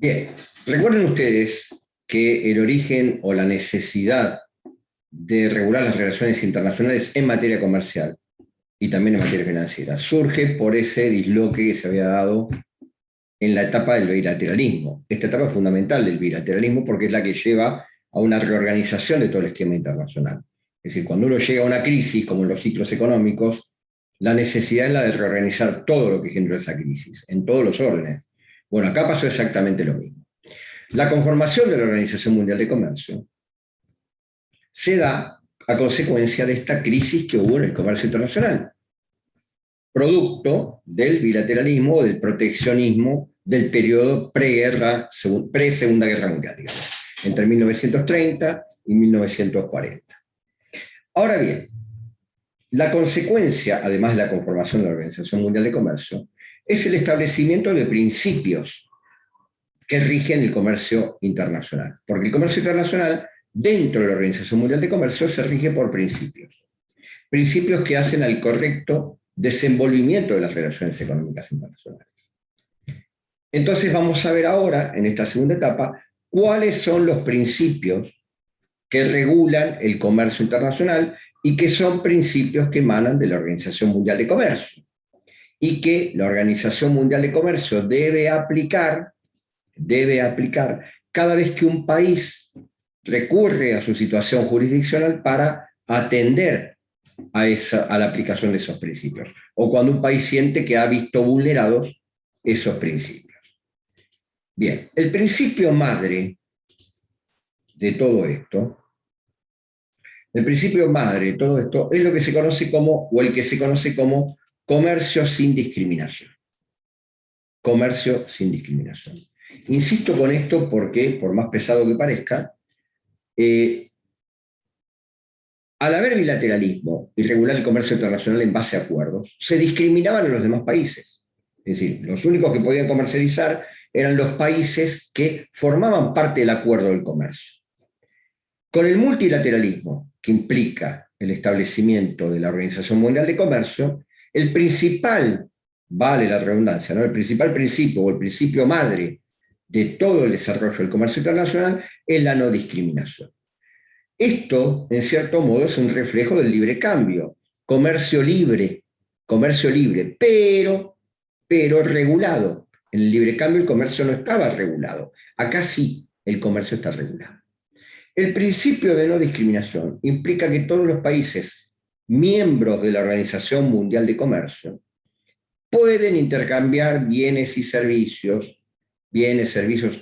Bien, recuerden ustedes que el origen o la necesidad de regular las relaciones internacionales en materia comercial y también en materia financiera surge por ese disloque que se había dado en la etapa del bilateralismo. Esta etapa es fundamental del bilateralismo porque es la que lleva a una reorganización de todo el esquema internacional. Es decir, cuando uno llega a una crisis, como en los ciclos económicos, la necesidad es la de reorganizar todo lo que generó esa crisis, en todos los órdenes. Bueno, acá pasó exactamente lo mismo. La conformación de la Organización Mundial de Comercio se da a consecuencia de esta crisis que hubo en el comercio internacional, producto del bilateralismo o del proteccionismo del periodo pre-Segunda Guerra Mundial, digamos, entre 1930 y 1940. Ahora bien, la consecuencia, además de la conformación de la Organización Mundial de Comercio, es el establecimiento de principios que rigen el comercio internacional. Porque el comercio internacional, dentro de la Organización Mundial de Comercio, se rige por principios. Principios que hacen al correcto desenvolvimiento de las relaciones económicas internacionales. Entonces vamos a ver ahora, en esta segunda etapa, cuáles son los principios que regulan el comercio internacional y que son principios que emanan de la Organización Mundial de Comercio y que la Organización Mundial de Comercio debe aplicar cada vez que un país recurre a su situación jurisdiccional para atender a la aplicación de esos principios, o cuando un país siente que ha visto vulnerados esos principios. Bien, el principio madre de todo esto, es lo que se conoce como, o el que se conoce como comercio sin discriminación. Comercio sin discriminación. Insisto con esto porque, por más pesado que parezca, al haber bilateralismo y regular el comercio internacional en base a acuerdos, se discriminaban a los demás países. Es decir, los únicos que podían comercializar eran los países que formaban parte del acuerdo del comercio. Con el multilateralismo, que implica el establecimiento de la Organización Mundial de Comercio, el principal, vale la redundancia, ¿no? El principal principio o el principio madre de todo el desarrollo del comercio internacional es la no discriminación. Esto, en cierto modo, es un reflejo del libre cambio, comercio libre, pero regulado. En el libre cambio el comercio no estaba regulado. Acá sí, el comercio está regulado. El principio de no discriminación implica que todos los países miembros de la Organización Mundial de Comercio pueden intercambiar bienes, servicios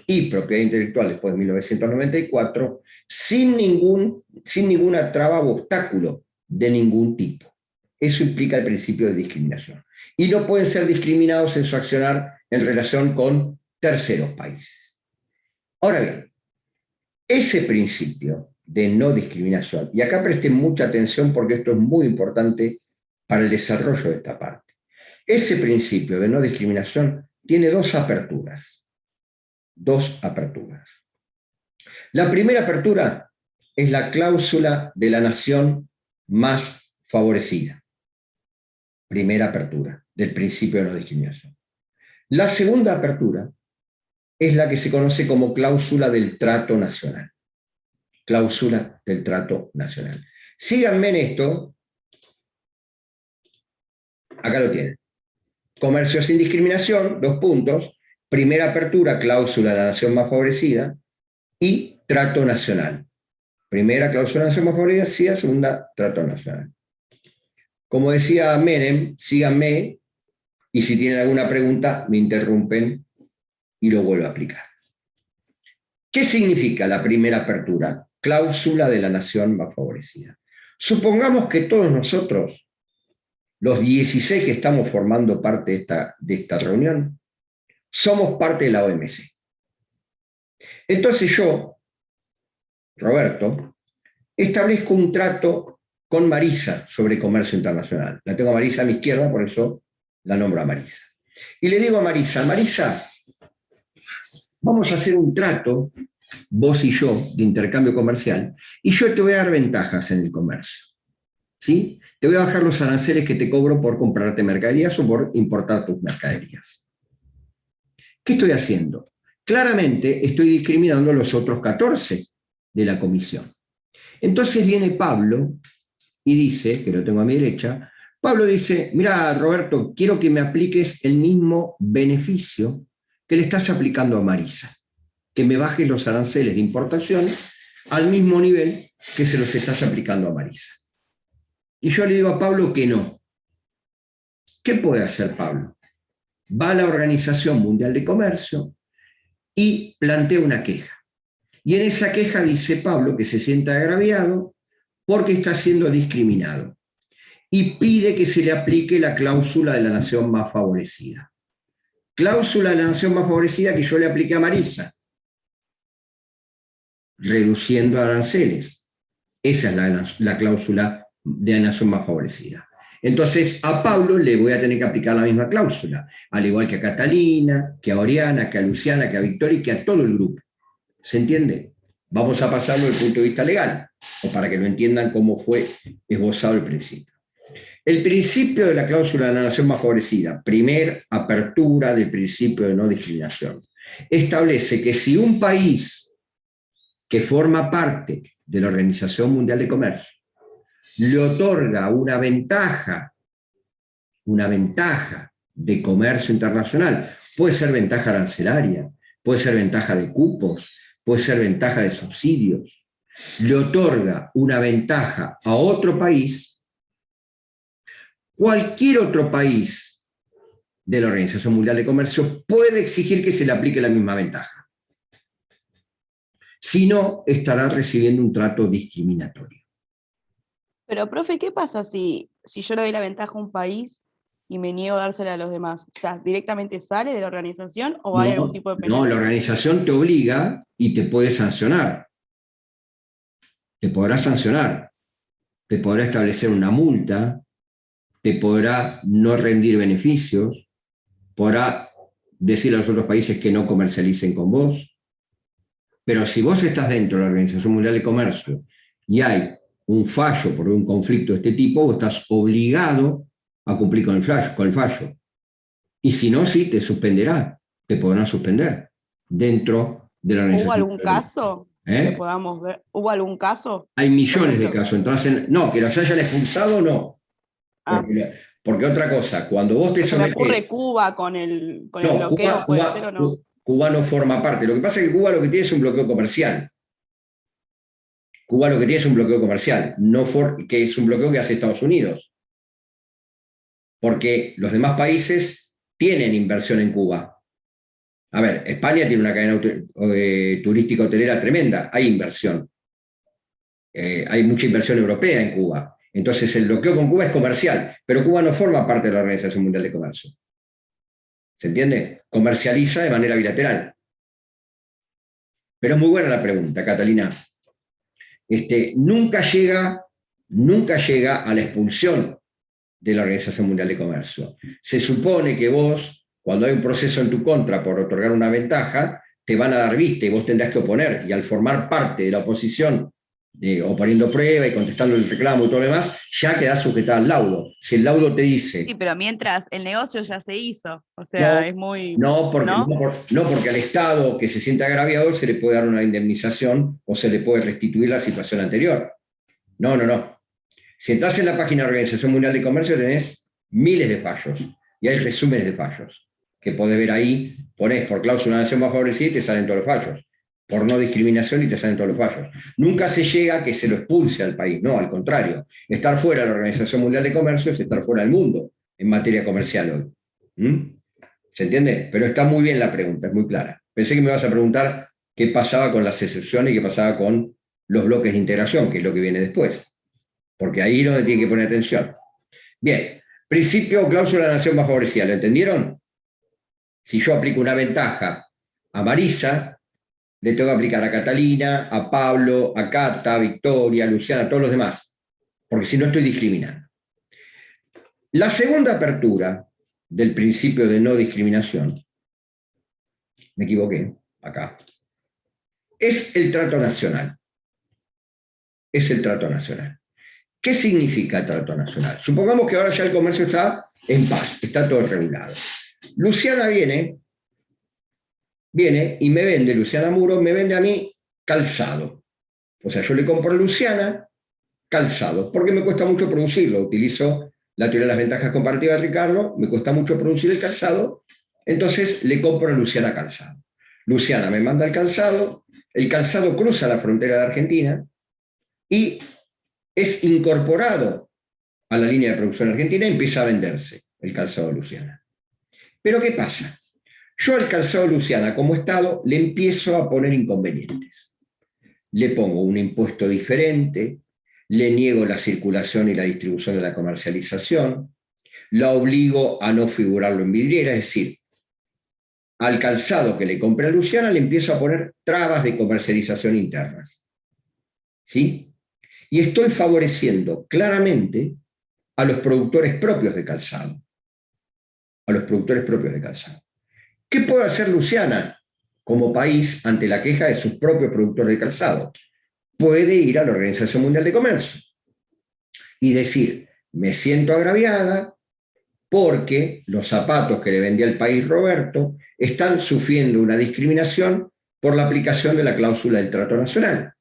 y propiedad intelectual después de 1994 sin ninguna traba o obstáculo de ningún tipo. Eso implica el principio de discriminación. Y no pueden ser discriminados en su accionar en relación con terceros países. Ahora bien, ese principio de no discriminación, y acá presten mucha atención porque esto es muy importante para el desarrollo de esta parte, ese principio de no discriminación tiene dos aperturas. La primera apertura es la cláusula de la nación más favorecida. Primera apertura del principio de no discriminación. La segunda apertura es la que se conoce como cláusula del trato nacional. Cláusula del trato nacional. Síganme en esto. Acá lo tienen. Comercio sin discriminación, 2 puntos. Primera apertura, cláusula de la nación más favorecida. Y trato nacional. Primera, cláusula de la nación más favorecida. Segunda, trato nacional. Como decía Menem, síganme, y si tienen alguna pregunta, me interrumpen y lo vuelvo a aplicar. ¿Qué significa la primera apertura? Cláusula de la nación más favorecida. Supongamos que todos nosotros, los 16 que estamos formando parte de esta reunión, somos parte de la OMC. Entonces yo, Roberto, establezco un trato con Marisa sobre comercio internacional. La tengo a Marisa a mi izquierda, por eso la nombro a Marisa. Y le digo a Marisa, vamos a hacer un trato, vos y yo, de intercambio comercial, y yo te voy a dar ventajas en el comercio. ¿Sí? Te voy a bajar los aranceles que te cobro por comprarte mercaderías o por importar tus mercaderías. ¿Qué estoy haciendo? claramente estoy discriminando a los otros 14 de la comisión. Entonces viene Pablo y dice, que lo tengo a mi derecha, Pablo dice, mira, Roberto, quiero que me apliques el mismo beneficio que le estás aplicando a Marisa, que me bajes los aranceles de importación al mismo nivel que se los estás aplicando a Marisa. Y yo le digo a Pablo que no. ¿Qué puede hacer Pablo? Va a la Organización Mundial de Comercio y plantea una queja. Y en esa queja dice Pablo que se siente agraviado porque está siendo discriminado y pide que se le aplique la cláusula de la nación más favorecida. Cláusula de la nación más favorecida que yo le apliqué a Marisa, reduciendo aranceles. Esa es la cláusula de la nación más favorecida. Entonces, a Pablo le voy a tener que aplicar la misma cláusula, al igual que a Catalina, que a Oriana, que a Luciana, que a Victoria y que a todo el grupo. ¿Se entiende? Vamos a pasarlo desde el punto de vista legal, o para que lo entiendan cómo fue esbozado el principio. El principio de la cláusula de la nación más favorecida, primer apertura del principio de no discriminación, establece que si un país que forma parte de la Organización Mundial de Comercio le otorga una ventaja de comercio internacional, puede ser ventaja arancelaria, puede ser ventaja de cupos, puede ser ventaja de subsidios, le otorga una ventaja a otro país, cualquier otro país de la Organización Mundial de Comercio puede exigir que se le aplique la misma ventaja. Si no, estará recibiendo un trato discriminatorio. Pero, profe, ¿qué pasa si yo le doy la ventaja a un país y me niego a dársela a los demás? O sea, ¿directamente sale de la organización o hay algún tipo de No, penalidad? la organización te obliga y te puede sancionar. Te podrá sancionar, te podrá establecer una multa, te podrá no rendir beneficios, podrá decir a los otros países que no comercialicen con vos. Pero si vos estás dentro de la Organización Mundial de Comercio y hay un fallo por un conflicto de este tipo, vos estás obligado a cumplir con el fallo. Y si no, sí, te suspenderá, te podrán suspender dentro de la ¿Hubo Organización algún Mundial de Comercio. caso que podamos ver? ¿Hubo algún caso? Hay Por millones de ejemplo, casos. No, que los hayan expulsado, no. ah, Porque otra cosa, cuando vos te se me sometés... ocurre Cuba con el No, bloqueo, ¿puede ser o no? Cuba no forma parte. Lo que pasa es que Cuba lo que tiene es un bloqueo comercial. Cuba lo que tiene es un bloqueo comercial, que es un bloqueo que hace Estados Unidos. Porque los demás países tienen inversión en Cuba. A ver, España tiene una cadena turística hotelera tremenda, hay inversión. Hay mucha inversión europea en Cuba. Entonces el bloqueo con Cuba es comercial, pero Cuba no forma parte de la Organización Mundial de Comercio. ¿Se entiende? Comercializa de manera bilateral. Pero es muy buena la pregunta, Catalina. Nunca llega a la expulsión de la Organización Mundial de Comercio. Se supone que vos, cuando hay un proceso en tu contra por otorgar una ventaja, te van a dar vista y vos tendrás que oponer. Y al formar parte de la oposición, oponiendo prueba y contestando el reclamo y todo lo demás, ya quedás sujetada al laudo. Si el laudo te dice... Sí, pero mientras el negocio ya se hizo, o sea, es muy... No, porque al Estado que se siente agraviado se le puede dar una indemnización o se le puede restituir la situación anterior. No. Si estás en la página de la Organización Mundial de Comercio tenés miles de fallos y hay resúmenes de fallos que podés ver ahí, ponés por cláusula de nación más favorecida y te salen todos los fallos, por no discriminación y te salen todos los fallos. Nunca se llega a que se lo expulse al país, no, al contrario. Estar fuera de la Organización Mundial de Comercio es estar fuera del mundo en materia comercial hoy. ¿Se entiende? Pero está muy bien la pregunta, es muy clara. Pensé que me ibas a preguntar qué pasaba con las excepciones y qué pasaba con los bloques de integración, que es lo que viene después. Porque ahí es donde tiene que poner atención. Bien, principio o cláusula de la nación más favorecida, ¿lo entendieron? Si yo aplico una ventaja a Marisa, le tengo que aplicar a Catalina, a Pablo, a Cata, a Victoria, a Luciana, a todos los demás, porque si no estoy discriminando. La segunda apertura del principio de no discriminación, me equivoqué, acá, es el trato nacional. Es el trato nacional. ¿Qué significa trato nacional? Supongamos que ahora ya el comercio está en paz, está todo regulado. Luciana viene viene y me vende, Luciana Muro, me vende a mí calzado. O sea, yo le compro a Luciana calzado, porque me cuesta mucho producirlo. Utilizo la teoría de las ventajas comparativas de Ricardo, me cuesta mucho producir el calzado, entonces le compro a Luciana calzado. Luciana me manda el calzado cruza la frontera de Argentina y es incorporado a la línea de producción argentina y empieza a venderse el calzado de Luciana. Pero ¿qué pasa? Yo al calzado de Luciana como Estado le empiezo a poner inconvenientes. Le pongo un impuesto diferente, le niego la circulación y la distribución de la comercialización, la obligo a no figurarlo en vidriera, es decir, al calzado que le compré a Luciana le empiezo a poner trabas de comercialización internas. ¿Sí? Y estoy favoreciendo claramente a los productores propios de calzado. A los productores propios de calzado. ¿Qué puede hacer Luciana como país ante la queja de sus propios productores de calzado? Puede ir a la Organización Mundial de Comercio y decir, me siento agraviada porque los zapatos que le vendía el país Roberto están sufriendo una discriminación por la aplicación de la cláusula del trato nacional.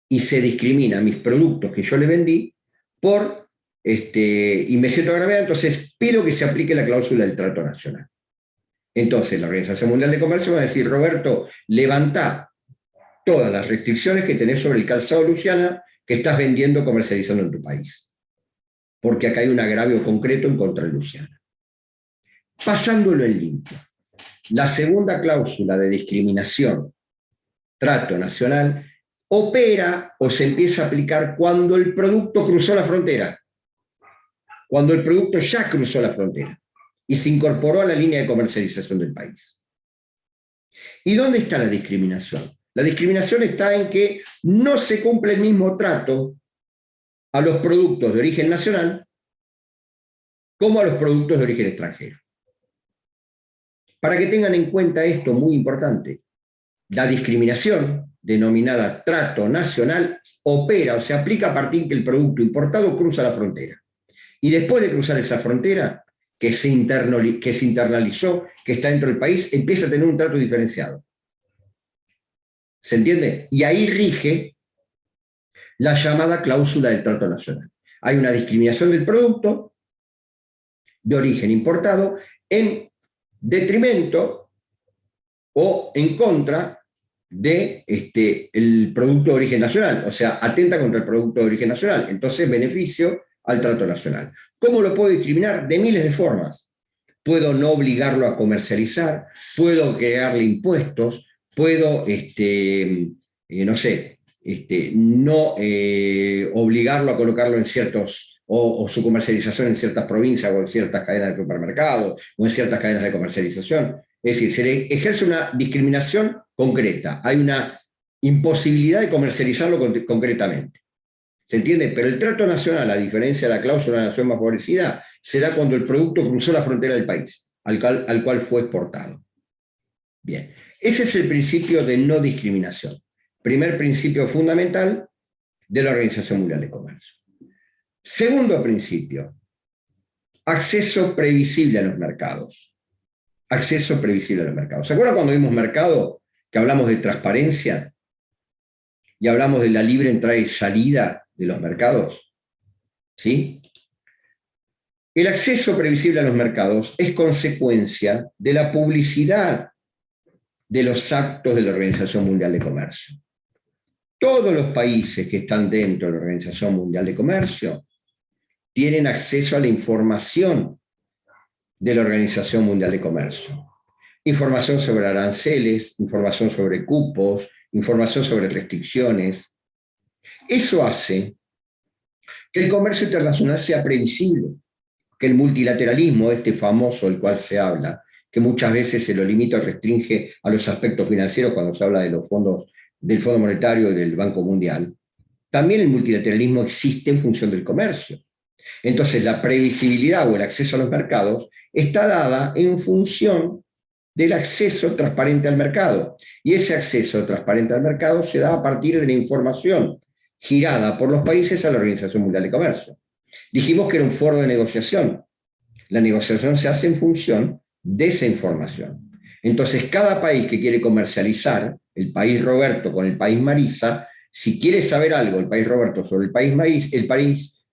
Y se discrimina mis productos que yo le vendí y me siento agraviada, entonces pido que se aplique la cláusula del trato nacional. Entonces la Organización Mundial de Comercio va a decir, Roberto, levantá todas las restricciones que tenés sobre el calzado Luciana que estás vendiendo, comercializando en tu país. Porque acá hay un agravio concreto en contra de Luciana. Pasándolo en limpio. La segunda cláusula de discriminación, trato nacional, opera o se empieza a aplicar cuando el producto cruzó la frontera. Cuando el producto ya cruzó la frontera y se incorporó a la línea de comercialización del país. ¿Y dónde está la discriminación? La discriminación está en que no se cumple el mismo trato a los productos de origen nacional como a los productos de origen extranjero. Para que tengan en cuenta esto muy importante, la discriminación, denominada trato nacional, opera o se aplica a partir que el producto importado cruza la frontera. Y después de cruzar esa frontera, que se internalizó, que está dentro del país, empieza a tener un trato diferenciado. ¿Se entiende? Y ahí rige la llamada cláusula del trato nacional. Hay una discriminación del producto de origen importado en detrimento o en contra del producto de origen nacional, o sea, atenta contra el producto de origen nacional, entonces beneficio al trato nacional. ¿Cómo lo puedo discriminar? De miles de formas. Puedo no obligarlo a comercializar, puedo crearle impuestos, puedo, no obligarlo a colocarlo en ciertos, o su comercialización en ciertas provincias o en ciertas cadenas de supermercados o en ciertas cadenas de comercialización. Es decir, se le ejerce una discriminación concreta, hay una imposibilidad de comercializarlo concretamente. ¿Se entiende? Pero el trato nacional, a diferencia de la cláusula de la nación más favorecida, se da cuando el producto cruzó la frontera del país al cual fue exportado. Bien, ese es el principio de no discriminación. Primer principio fundamental de la Organización Mundial de Comercio. Segundo principio, acceso previsible a los mercados. Acceso previsible a los mercados. ¿Se acuerdan cuando vimos mercado, que hablamos de transparencia y hablamos de la libre entrada y salida de los mercados? ¿Sí? El acceso previsible a los mercados es consecuencia de la publicidad de los actos de la Organización Mundial de Comercio. Todos los países que están dentro de la Organización Mundial de Comercio tienen acceso a la información de la Organización Mundial de Comercio. Información sobre aranceles, información sobre cupos, información sobre restricciones. Eso hace que el comercio internacional sea previsible, que el multilateralismo, famoso del cual se habla, que muchas veces se lo limita o restringe a los aspectos financieros cuando se habla de los fondos, del Fondo Monetario y del Banco Mundial, también el multilateralismo existe en función del comercio. Entonces la previsibilidad o el acceso a los mercados está dada en función del acceso transparente al mercado. Y ese acceso transparente al mercado se da a partir de la información girada por los países a la Organización Mundial de Comercio. Dijimos que era un foro de negociación. La negociación se hace en función de esa información. Entonces, cada país que quiere comercializar, el país Roberto con el país Marisa, si quiere saber algo el país Roberto sobre el país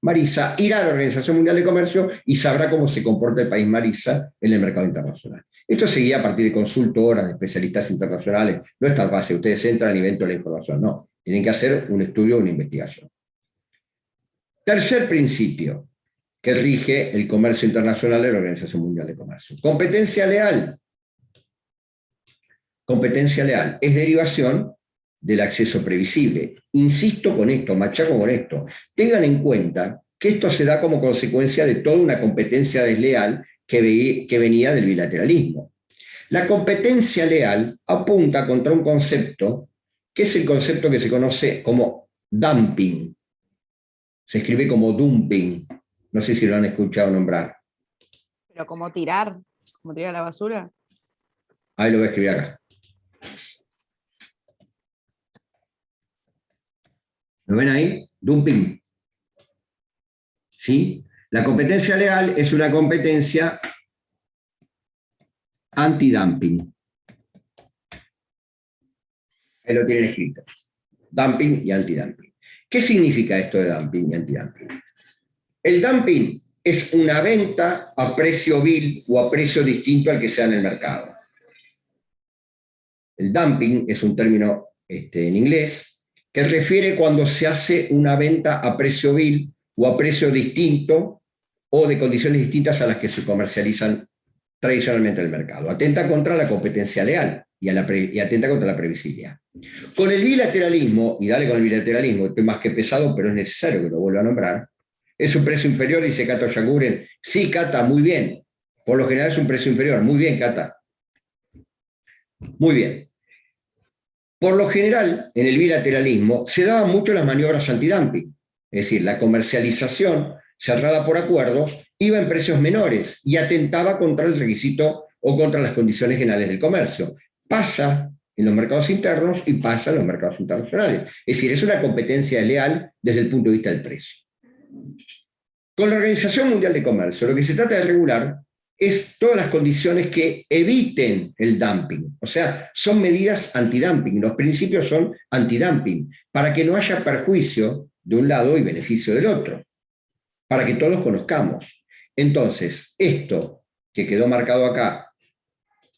Marisa, irá a la Organización Mundial de Comercio y sabrá cómo se comporta el país Marisa en el mercado internacional. Esto se guía a partir de consultoras, de especialistas internacionales. No es tan fácil, ustedes entran y ven toda la información, no. Tienen que hacer un estudio o una investigación. Tercer principio que rige el comercio internacional de la Organización Mundial de Comercio. Competencia leal. Competencia leal es derivación del acceso previsible. Insisto con esto, machaco con esto. Tengan en cuenta que esto se da como consecuencia de toda una competencia desleal que venía del bilateralismo. La competencia leal apunta contra un concepto que es el concepto que se conoce como dumping. Se escribe como dumping. No sé si lo han escuchado nombrar. Pero como tirar a la basura. Ahí lo voy a escribir acá. ¿Lo ven ahí? Dumping. ¿Sí? La competencia leal es una competencia antidumping. Ahí lo tienen escrito. Dumping y antidumping. ¿Qué significa esto de dumping y antidumping? El dumping es una venta a precio vil o a precio distinto al que sea en el mercado. El dumping es un término en inglés que refiere cuando se hace una venta a precio vil o a precio distinto o de condiciones distintas a las que se comercializan tradicionalmente en el mercado. Atenta contra la competencia leal y atenta contra la previsibilidad. Con el bilateralismo, y dale con el bilateralismo, estoy más que pesado, pero es necesario que lo vuelva a nombrar, es un precio inferior, dice Cata Oyanguren. Sí, Cata, muy bien. Por lo general es un precio inferior. Muy bien, Cata. Muy bien. Por lo general, en el bilateralismo, se daban mucho las maniobras antidumping. Es decir, la comercialización cerrada por acuerdos iba en precios menores y atentaba contra el requisito o contra las condiciones generales del comercio. Pasa en los mercados internos y pasa en los mercados internacionales. Es decir, es una competencia leal desde el punto de vista del precio. Con la Organización Mundial de Comercio, lo que se trata de regular es todas las condiciones que eviten el dumping. O sea, son medidas antidumping. Los principios son antidumping, para que no haya perjuicio de un lado y beneficio del otro, para que todos conozcamos. Entonces, esto que quedó marcado acá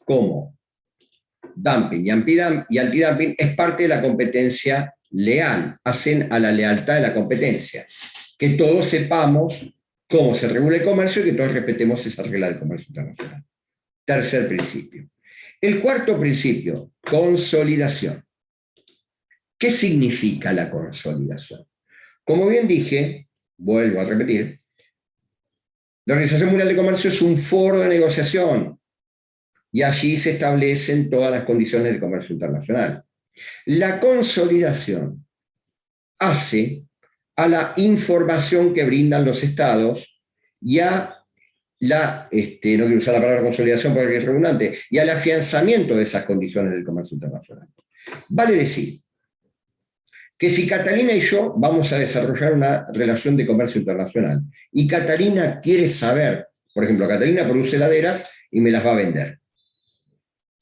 como dumping y antidumping es parte de la competencia leal, hacen a la lealtad de la competencia. Que todos sepamos cómo se regula el comercio y que todos respetemos esa regla del comercio internacional. Tercer principio. El cuarto principio, consolidación. ¿Qué significa la consolidación? Como bien dije, vuelvo a repetir, la Organización Mundial de Comercio es un foro de negociación y allí se establecen todas las condiciones del comercio internacional. La consolidación hace a la información que brindan los estados y a no quiero usar la palabra consolidación porque es redundante, y al afianzamiento de esas condiciones del comercio internacional. Vale decir que si Catalina y yo vamos a desarrollar una relación de comercio internacional y Catalina quiere saber, por ejemplo, Catalina produce heladeras y me las va a vender.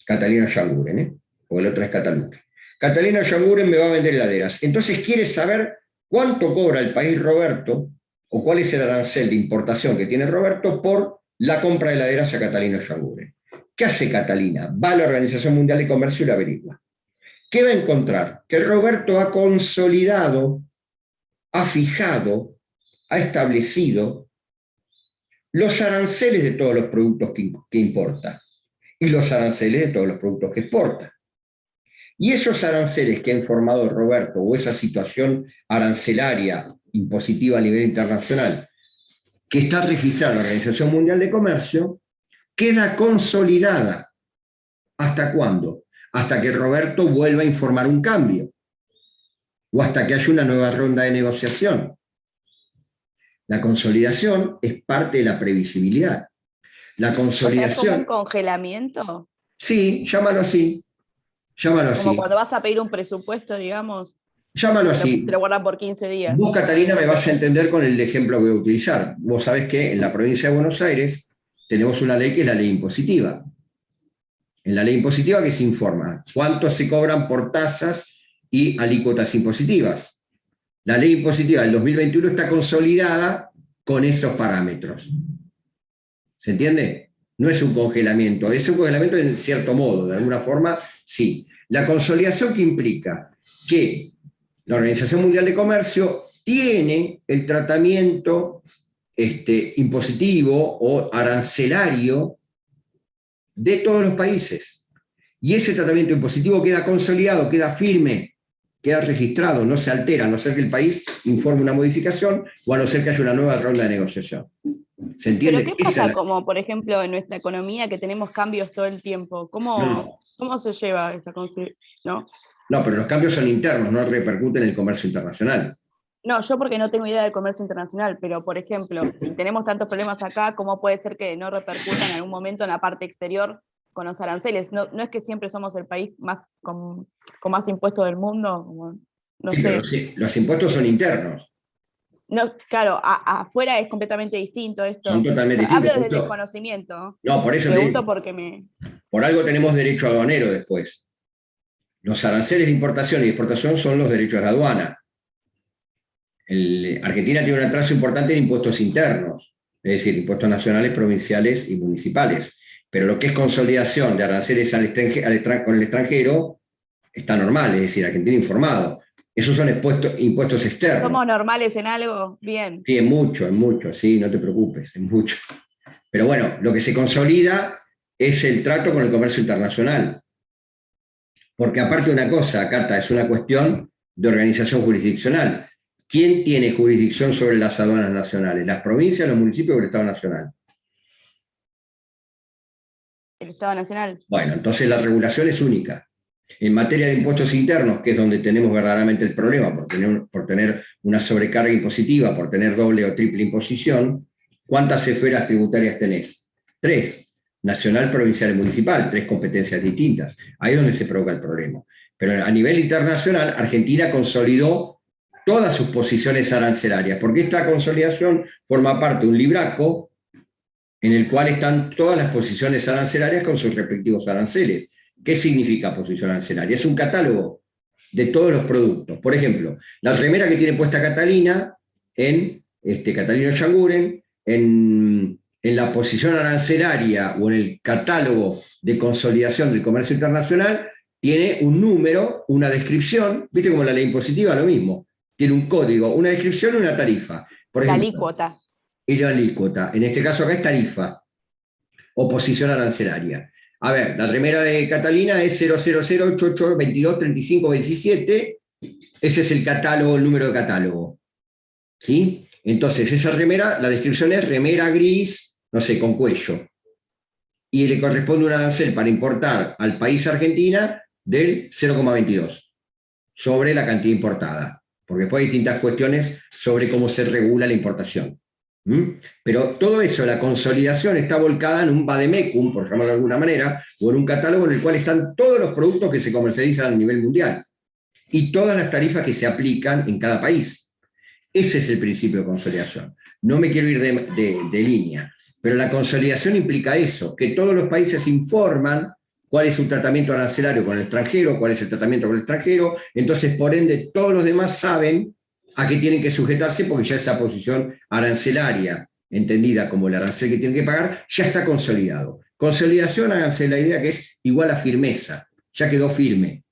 Catalina Yanguren, o el otro es Cataluque. Catalina Yanguren me va a vender heladeras. Entonces quiere saber cuánto cobra el país Roberto o cuál es el arancel de importación que tiene Roberto por la compra de heladeras a Catalina Yanguren. ¿Qué hace Catalina? Va a la Organización Mundial de Comercio y la averigua. ¿Qué va a encontrar? Que Roberto ha consolidado, ha fijado, ha establecido los aranceles de todos los productos que importa y los aranceles de todos los productos que exporta. Y esos aranceles que ha informado Roberto, o esa situación arancelaria impositiva a nivel internacional, que está registrada en la Organización Mundial de Comercio, queda consolidada. ¿Hasta cuándo? Hasta que Roberto vuelva a informar un cambio, o hasta que haya una nueva ronda de negociación. La consolidación es parte de la previsibilidad. La consolidación... O sea, ¿es como un congelamiento? Sí, llámalo así. Llámalo así. Como cuando vas a pedir un presupuesto, digamos. Llámalo así. Te lo guardan por 15 días. Vos, Catalina, me vas a entender con el ejemplo que voy a utilizar. Vos sabés que en la provincia de Buenos Aires tenemos una ley que es la ley impositiva. En la ley impositiva que se informa cuánto se cobran por tasas y alícuotas impositivas. La ley impositiva del 2021 está consolidada con esos parámetros. ¿Se entiende? No es un congelamiento, es un congelamiento en cierto modo, de alguna forma, sí. La consolidación que implica que la Organización Mundial de Comercio tiene el tratamiento impositivo o arancelario de todos los países. Y ese tratamiento impositivo queda consolidado, queda firme, queda registrado, no se altera, a no ser que el país informe una modificación o a no ser que haya una nueva ronda de negociación. ¿Se entiende? ¿Pero qué pasa como, por ejemplo, en nuestra economía que tenemos cambios todo el tiempo? ¿Cómo se lleva esta concepción? No, pero los cambios son internos, no repercuten en el comercio internacional. No, yo porque no tengo idea del comercio internacional, pero por ejemplo, si tenemos tantos problemas acá, ¿cómo puede ser que no repercuta en algún momento en la parte exterior con los aranceles? No es que siempre somos el país con más impuestos del mundo, no sí, sé. Pero sí, los impuestos son internos. No, claro, afuera es completamente distinto esto. Son totalmente Hablo distintos. desde el desconocimiento. No, por eso Pregunto porque por algo tenemos derecho aduanero después. Los aranceles de importación y exportación son los derechos de aduana. Argentina tiene un atraso importante en impuestos internos, es decir, impuestos nacionales, provinciales y municipales. Pero lo que es consolidación de aranceles con el extranjero está normal, es decir, Argentina informado. Esos son impuestos externos. ¿Somos normales en algo? Bien. Sí, en mucho, sí, no te preocupes, en mucho. Pero bueno, lo que se consolida es el trato con el comercio internacional. Porque aparte de una cosa, Cata, es una cuestión de organización jurisdiccional. ¿Quién tiene jurisdicción sobre las aduanas nacionales? ¿Las provincias, los municipios o el Estado Nacional? El Estado Nacional. Bueno, entonces la regulación es única. En materia de impuestos internos, que es donde tenemos verdaderamente el problema, por tener una sobrecarga impositiva, por tener doble o triple imposición, ¿cuántas esferas tributarias tenés? 3. Nacional, provincial y municipal, 3 competencias distintas. Ahí es donde se provoca el problema. Pero a nivel internacional, Argentina consolidó todas sus posiciones arancelarias, porque esta consolidación forma parte de un libraco en el cual están todas las posiciones arancelarias con sus respectivos aranceles. ¿Qué significa posición arancelaria? Es un catálogo de todos los productos. Por ejemplo, la remera que tiene puesta Catalina en Catalina Changuren, en la posición arancelaria o en el catálogo de consolidación del comercio internacional, tiene un número, una descripción, viste como la ley impositiva, lo mismo, tiene un código, una descripción y una tarifa. Por ejemplo, la alícuota. Y la alícuota, en este caso acá es tarifa, o posición arancelaria. A ver, la remera de Catalina es 00088223527, ese es el catálogo, el número de catálogo. ¿Sí? Entonces, esa remera, la descripción es remera gris, no sé, con cuello. Y le corresponde un arancel para importar al país Argentina del 0,22 sobre la cantidad importada. Porque después hay distintas cuestiones sobre cómo se regula la importación. Pero todo eso, la consolidación está volcada en un vademecum, por llamarlo de alguna manera, o en un catálogo en el cual están todos los productos que se comercializan a nivel mundial y todas las tarifas que se aplican en cada país. Ese es el principio de consolidación. No me quiero ir de línea, pero la consolidación implica eso, que todos los países informan cuál es su tratamiento arancelario con el extranjero, cuál es el tratamiento con el extranjero, entonces por ende todos los demás saben a qué tienen que sujetarse porque ya esa posición arancelaria, entendida como el arancel que tienen que pagar, ya está consolidado. Consolidación, háganse la idea que es igual a firmeza, ya quedó firme.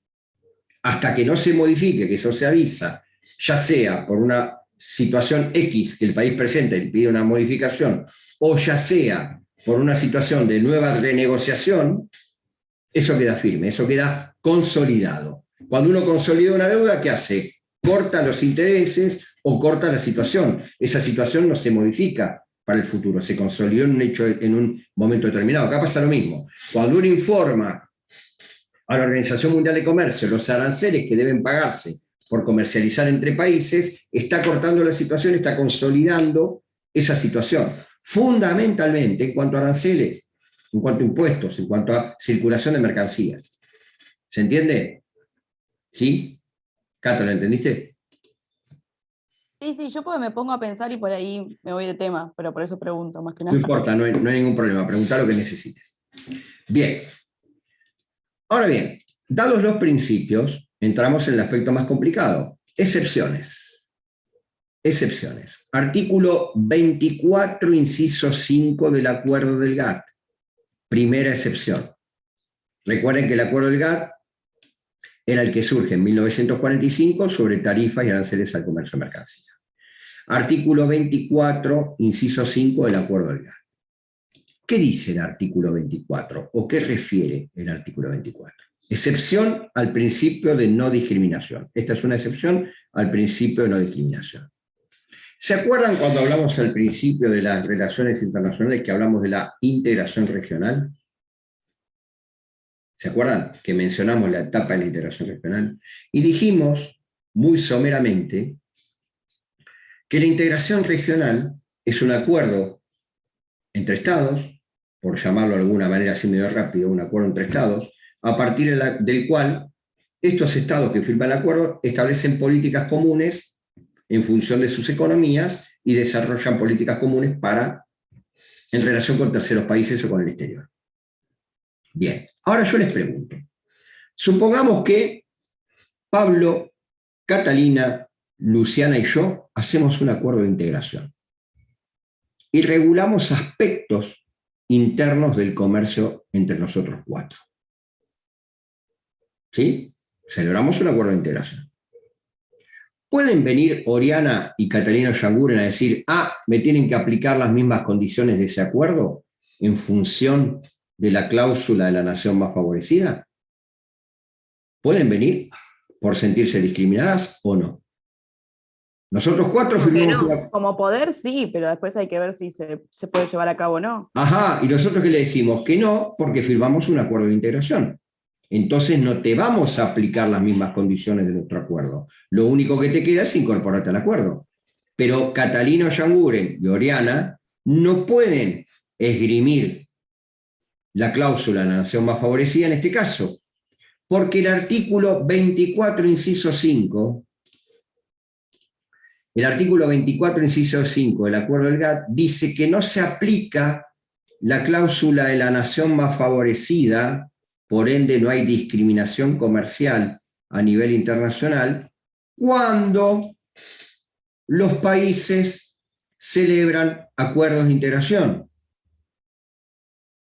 Hasta que no se modifique, que eso se avisa, ya sea por una situación X que el país presenta y pide una modificación, o ya sea por una situación de nueva renegociación, eso queda firme, eso queda consolidado. Cuando uno consolida una deuda, ¿qué hace? Corta los intereses o corta la situación. Esa situación no se modifica para el futuro, se consolidó en un hecho en un momento determinado. Acá pasa lo mismo. Cuando uno informa a la Organización Mundial de Comercio los aranceles que deben pagarse por comercializar entre países, está cortando la situación, está consolidando esa situación. Fundamentalmente en cuanto a aranceles, en cuanto a impuestos, en cuanto a circulación de mercancías. ¿Se entiende? ¿Sí? Cata, ¿lo entendiste? Sí, yo me pongo a pensar y por ahí me voy de tema, pero por eso pregunto, más que No nada. importa, no hay ningún problema, preguntá lo que necesites. Bien. Ahora bien, dados los principios, entramos en el aspecto más complicado. Excepciones. Excepciones. Artículo 24, inciso 5 del Acuerdo del GATT. Primera excepción. Recuerden que el Acuerdo del GATT era el que surge en 1945 sobre tarifas y aranceles al comercio de mercancías. Artículo 24, inciso 5 del Acuerdo del GATT. ¿Qué dice el artículo 24? ¿O qué refiere el artículo 24? Excepción al principio de no discriminación. Esta es una excepción al principio de no discriminación. ¿Se acuerdan cuando hablamos al principio de las relaciones internacionales que hablamos de la integración regional? ¿Se acuerdan que mencionamos la etapa de la integración regional? Y dijimos, muy someramente, que la integración regional es un acuerdo entre estados, por llamarlo de alguna manera así medio rápido, un acuerdo entre estados, a partir del cual estos estados que firman el acuerdo establecen políticas comunes en función de sus economías y desarrollan políticas comunes en relación con terceros países o con el exterior. Bien, ahora yo les pregunto, supongamos que Pablo, Catalina, Luciana y yo hacemos un acuerdo de integración y regulamos aspectos internos del comercio entre nosotros cuatro. ¿Sí? Celebramos un acuerdo de integración. ¿Pueden venir Oriana y Catalina Yanguren a decir, me tienen que aplicar las mismas condiciones de ese acuerdo en función de la cláusula de la nación más favorecida? ¿Pueden venir por sentirse discriminadas o no? Nosotros cuatro firmamos no. Como poder sí, pero después hay que ver si se puede llevar a cabo o no. Ajá, y nosotros que le decimos que no, porque firmamos un acuerdo de integración. Entonces no te vamos a aplicar las mismas condiciones de nuestro acuerdo. Lo único que te queda es incorporarte al acuerdo. Pero Catalina Yanguren y Oriana no pueden esgrimir la cláusula de la nación más favorecida en este caso, porque el artículo 24, inciso 5, el artículo 24, inciso 5 del Acuerdo del GATT dice que no se aplica la cláusula de la nación más favorecida, por ende no hay discriminación comercial a nivel internacional, cuando los países celebran acuerdos de integración.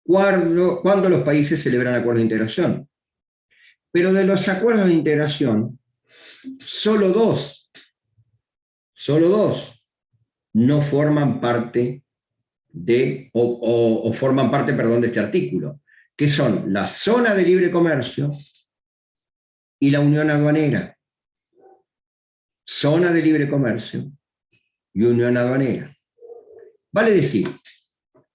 ¿Cuándo los países celebran acuerdos de integración? Pero de los acuerdos de integración, solo dos no forman parte forman parte de este artículo, que son la zona de libre comercio y la unión aduanera. Zona de libre comercio y unión aduanera. Vale decir,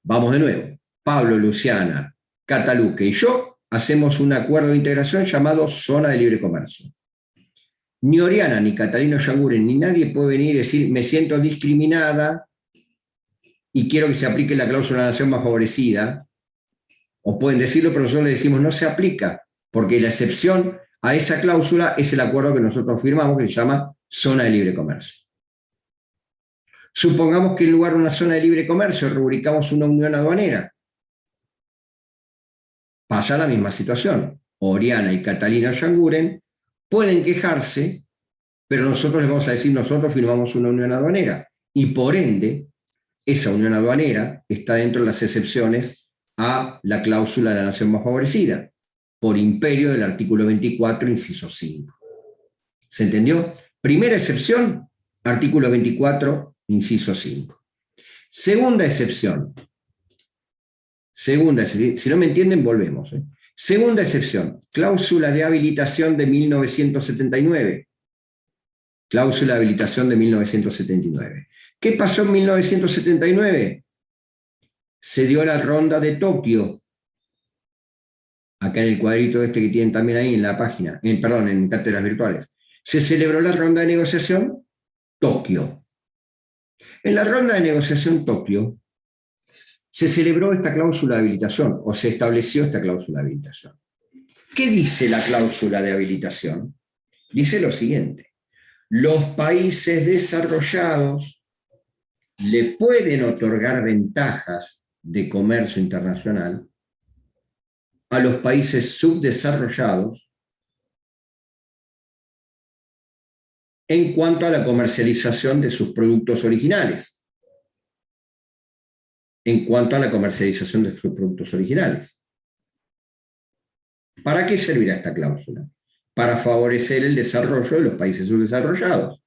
vamos de nuevo, Pablo, Luciana, Cataluque y yo hacemos un acuerdo de integración llamado zona de libre comercio. Ni Oriana, ni Catalina Yanguren, ni nadie puede venir y decir, me siento discriminada y quiero que se aplique la cláusula de la nación más favorecida, o pueden decirlo, pero nosotros le decimos no se aplica, porque la excepción a esa cláusula es el acuerdo que nosotros firmamos, que se llama zona de libre comercio. Supongamos que en lugar de una zona de libre comercio rubricamos una unión aduanera. Pasa la misma situación. Oriana y Catalina Yanguren pueden quejarse, pero nosotros les vamos a decir, nosotros firmamos una unión aduanera, y por ende, esa unión aduanera está dentro de las excepciones a la cláusula de la nación más favorecida, por imperio del artículo 24, inciso 5. ¿Se entendió? Primera excepción, artículo 24, inciso 5. Segunda excepción. Si no me entienden, volvemos. Segunda excepción, cláusula de habilitación de 1979. Cláusula de habilitación de 1979. ¿Qué pasó en 1979? Se dio la ronda de Tokio, acá en el cuadrito este que tienen también ahí en la página, en cátedras virtuales. Se celebró la ronda de negociación Tokio. En la ronda de negociación Tokio se celebró esta cláusula de habilitación, o se estableció esta cláusula de habilitación. ¿Qué dice la cláusula de habilitación? Dice lo siguiente: los países desarrollados le pueden otorgar ventajas de comercio internacional a los países subdesarrollados en cuanto a la comercialización de sus productos originales. En cuanto a la comercialización de sus productos originales. ¿Para qué servirá esta cláusula? Para favorecer el desarrollo de los países subdesarrollados.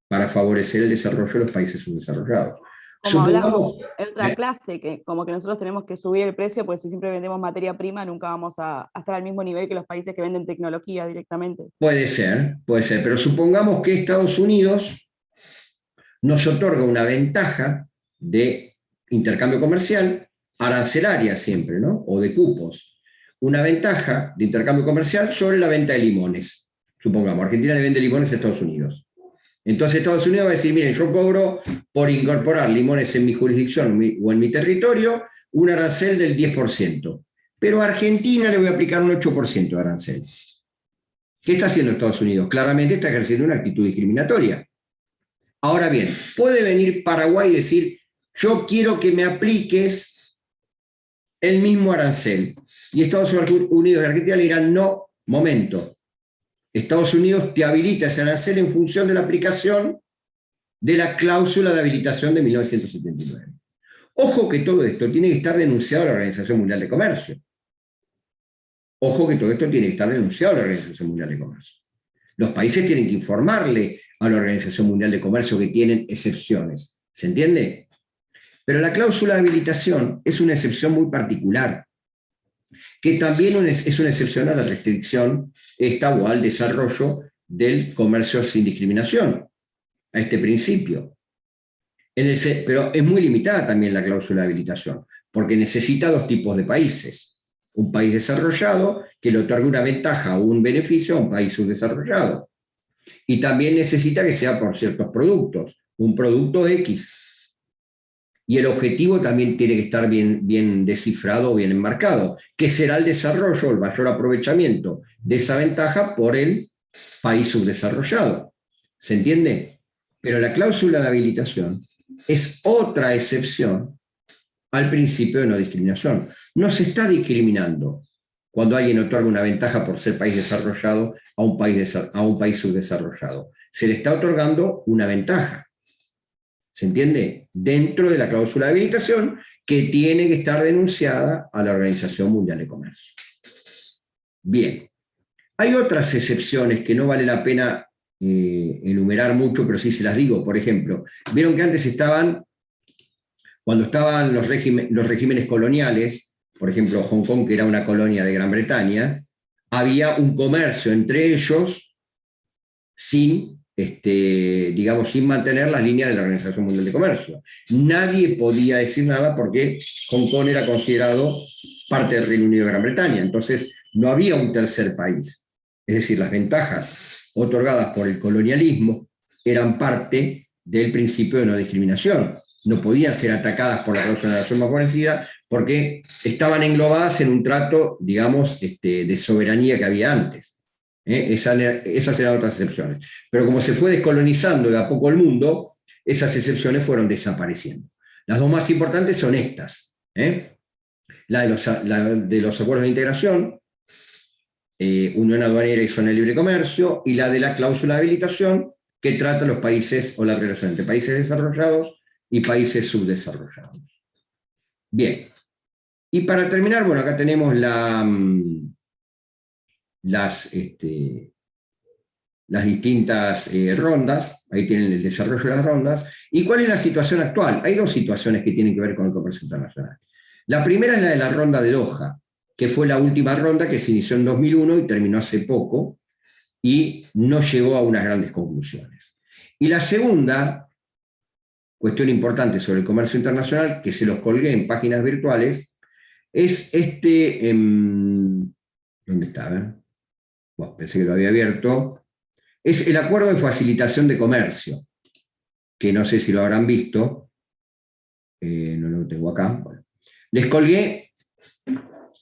Para favorecer el desarrollo de los países subdesarrollados. Como hablamos en otra clase, que como que nosotros tenemos que subir el precio, porque si siempre vendemos materia prima, nunca vamos a estar al mismo nivel que los países que venden tecnología directamente. Puede ser, pero supongamos que Estados Unidos nos otorga una ventaja de intercambio comercial, arancelaria siempre, ¿no? O de cupos. Una ventaja de intercambio comercial sobre la venta de limones. Supongamos, Argentina le vende limones a Estados Unidos. Entonces Estados Unidos va a decir, miren, yo cobro por incorporar limones en mi jurisdicción o en mi territorio un arancel del 10%. Pero a Argentina le voy a aplicar un 8% de arancel. ¿Qué está haciendo Estados Unidos? Claramente está ejerciendo una actitud discriminatoria. Ahora bien, puede venir Paraguay y decir, yo quiero que me apliques el mismo arancel. Y Estados Unidos y Argentina le dirán, no, momento. Estados Unidos te habilita ese arancel en función de la aplicación de la cláusula de habilitación de 1979. Ojo que todo esto tiene que estar denunciado a la Organización Mundial de Comercio. Ojo que todo esto tiene que estar denunciado a la Organización Mundial de Comercio. Los países tienen que informarle a la Organización Mundial de Comercio que tienen excepciones. ¿Se entiende? Pero la cláusula de habilitación es una excepción muy particular, que también es una excepción a la restricción esta o al desarrollo del comercio sin discriminación, a este principio. Pero es muy limitada también la cláusula de habilitación, porque necesita dos tipos de países. Un país desarrollado que le otorgue una ventaja o un beneficio a un país subdesarrollado. Y también necesita que sea por ciertos productos, un producto X. Y el objetivo también tiene que estar bien descifrado, bien enmarcado, que será el desarrollo, el mayor aprovechamiento de esa ventaja por el país subdesarrollado. ¿Se entiende? Pero la cláusula de habilitación es otra excepción al principio de no discriminación. No se está discriminando cuando alguien otorga una ventaja por ser país desarrollado a un país subdesarrollado. Se le está otorgando una ventaja. ¿Se entiende? Dentro de la cláusula de habilitación que tiene que estar denunciada a la Organización Mundial de Comercio. Bien. Hay otras excepciones que no vale la pena enumerar mucho, pero sí se las digo. Por ejemplo, vieron que antes cuando estaban los regímenes coloniales, por ejemplo, Hong Kong, que era una colonia de Gran Bretaña, había un comercio entre ellos sin mantener las líneas de la Organización Mundial de Comercio. Nadie podía decir nada porque Hong Kong era considerado parte del Reino Unido de Gran Bretaña, entonces no había un tercer país. Es decir, las ventajas otorgadas por el colonialismo eran parte del principio de no discriminación. No podían ser atacadas por la cláusula de nación más favorecida porque estaban englobadas en un trato, digamos, de soberanía que había antes. Esas eran otras excepciones. Pero como se fue descolonizando de a poco el mundo, esas excepciones fueron desapareciendo. Las dos más importantes son estas. La de los acuerdos de integración, Unión Aduanera y Zona de Libre Comercio, y la de la cláusula de habilitación, que trata los países o la relación entre países desarrollados y países subdesarrollados. Bien. Y para terminar, bueno, acá tenemos las distintas rondas, ahí tienen el desarrollo de las rondas. ¿Y cuál es la situación actual? Hay dos situaciones que tienen que ver con el comercio internacional. La primera es la de la ronda de Doha, que fue la última ronda que se inició en 2001 y terminó hace poco, y no llegó a unas grandes conclusiones. Y la segunda cuestión importante sobre el comercio internacional, que se los colgué en páginas virtuales, es ¿dónde está? Bueno, pensé que lo había abierto. Es el acuerdo de facilitación de comercio, que no sé si lo habrán visto. No lo tengo acá. Bueno. Les colgué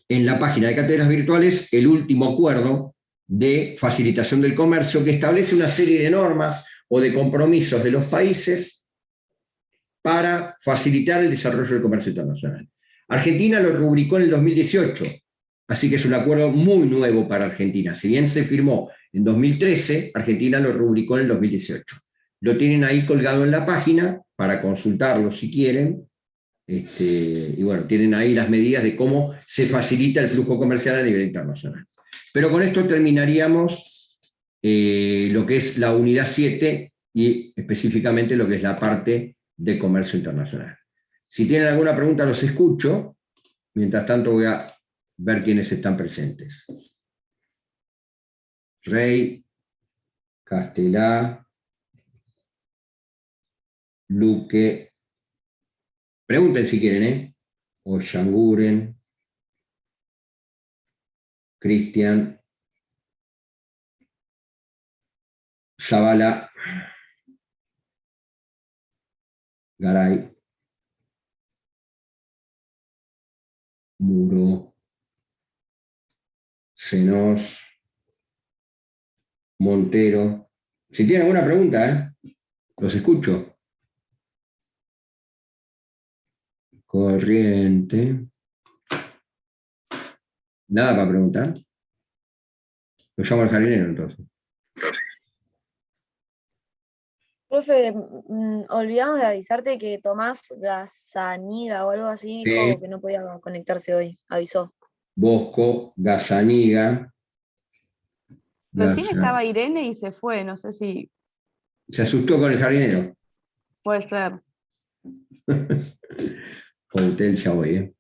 en la página de Cátedras Virtuales el último acuerdo de facilitación del comercio que establece una serie de normas o de compromisos de los países para facilitar el desarrollo del comercio internacional. Argentina lo rubricó en el 2018, así que es un acuerdo muy nuevo para Argentina. Si bien se firmó en 2013, Argentina lo rubricó en el 2018. Lo tienen ahí colgado en la página para consultarlo si quieren. Y bueno, tienen ahí las medidas de cómo se facilita el flujo comercial a nivel internacional. Pero con esto terminaríamos lo que es la unidad 7 y específicamente lo que es la parte de comercio internacional. Si tienen alguna pregunta, los escucho. Mientras tanto, voy a ver quiénes están presentes. Rey, Castelá, Luque. Pregunten si quieren, ¿eh? O Shanguren, Cristian, Zavala, Garay, Muro, Senos, Montero. Si tienen alguna pregunta, los escucho. Corriente. Nada para preguntar. Lo llamo al jardinero entonces. Profe, olvidamos de avisarte que Tomás Gazzaniga o algo así dijo que no podía conectarse hoy, avisó. Bosco, Gazzaniga. Recién estaba Irene y se fue, no sé si Se asustó con el jardinero. puede ser. Hotel, ya voy,